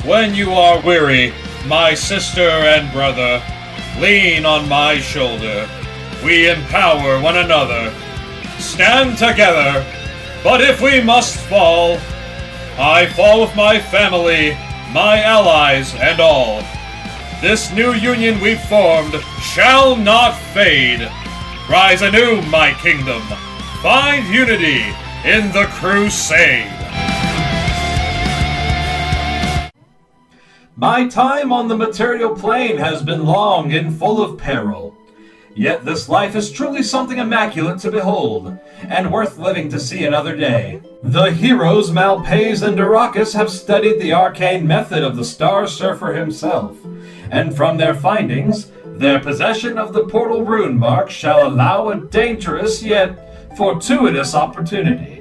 When you are weary, my sister and brother, lean on my shoulder. We empower one another. Stand together, but if we must fall, I fall with my family, my allies, and all. This new union we've formed shall not fade. Rise anew, my kingdom. Find unity in the crusade. My time on the material plane has been long and full of peril. Yet this life is truly something immaculate to behold, and worth living to see another day. The heroes Malpais and Doracus have studied the arcane method of the Star Surfer himself, and from their findings, their possession of the portal rune mark shall allow a dangerous yet fortuitous opportunity.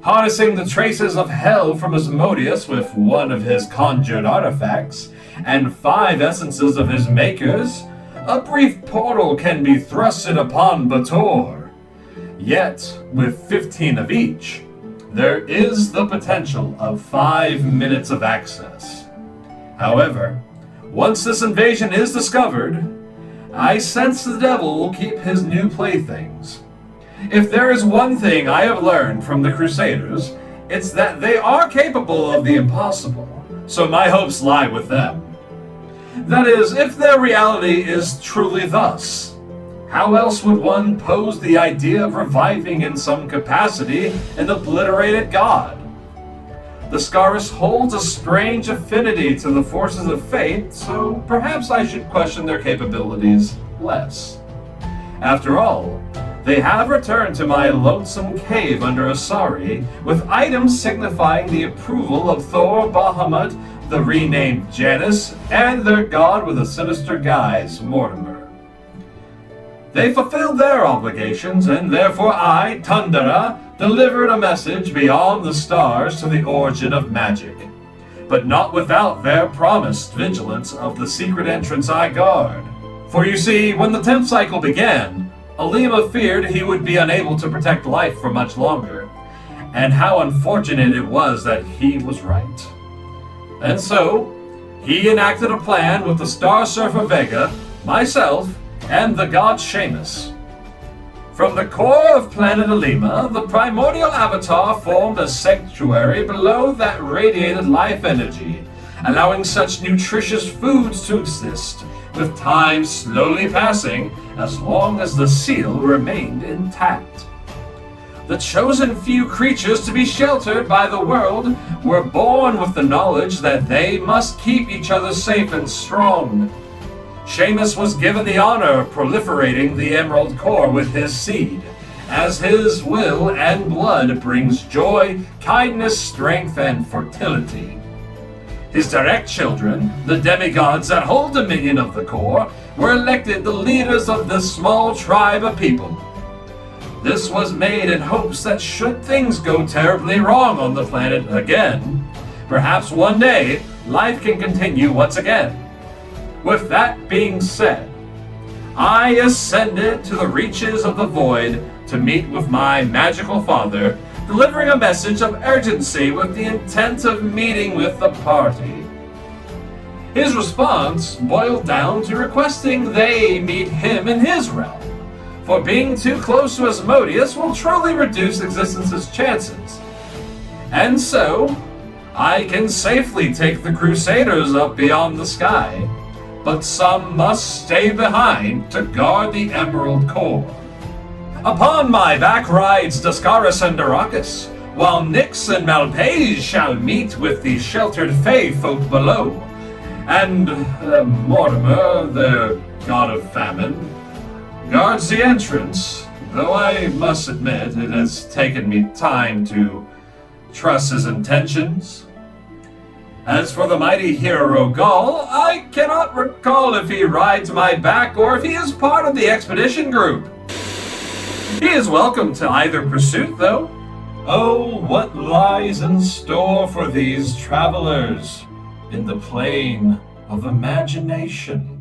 Harnessing the traces of hell from Asmodeus with one of his conjured artifacts, and 5 essences of his makers, a brief portal can be thrusted upon Bator. Yet, with 15 of each, there is the potential of 5 minutes of access. However, once this invasion is discovered, I sense the devil will keep his new playthings. If there is one thing I have learned from the Crusaders, it's that they are capable of the impossible, so my hopes lie with them. That is, if their reality is truly thus. How else would one pose the idea of reviving in some capacity an obliterated god? The Scaris holds a strange affinity to the forces of fate, so perhaps I should question their capabilities less. After all, they have returned to my lonesome cave under Asari with items signifying the approval of Thor Bahamut, the renamed Janus, and their god with a sinister guise, Mortimer. They fulfilled their obligations, and therefore I, Tundra, delivered a message beyond the stars to the origin of magic, but not without their promised vigilance of the secret entrance I guard. For you see, when the 10th cycle began, Alima feared he would be unable to protect life for much longer, and how unfortunate it was that he was right. And so, he enacted a plan with the Star Surfer Vega, myself, and the god Seamus. From the core of planet Alima, the primordial avatar formed a sanctuary below that radiated life energy, allowing such nutritious foods to exist, with time slowly passing as long as the seal remained intact. The chosen few creatures to be sheltered by the world were born with the knowledge that they must keep each other safe and strong. Seamus was given the honor of proliferating the Emerald Core with his seed, as his will and blood brings joy, kindness, strength, and fertility. His direct children, the demigods that hold dominion of the core, were elected the leaders of this small tribe of people. This was made in hopes that should things go terribly wrong on the planet again, perhaps one day life can continue once again. With that being said, I ascended to the reaches of the void to meet with my magical father, delivering a message of urgency with the intent of meeting with the party. His response boiled down to requesting they meet him in his realm, for being too close to Asmodeus will truly reduce existence's chances. And so, I can safely take the Crusaders up beyond the sky, but some must stay behind to guard the Emerald Core. Upon my back rides Dascaris and Doracus, while Nyx and Malpais shall meet with the sheltered Fae folk below, and Mortimer, their god of famine, guards the entrance, though I must admit it has taken me time to trust his intentions. As for the mighty hero Gaul, I cannot recall if he rides my back or if he is part of the expedition group. He is welcome to either pursuit, though. Oh, what lies in store for these travelers in the plane of imagination?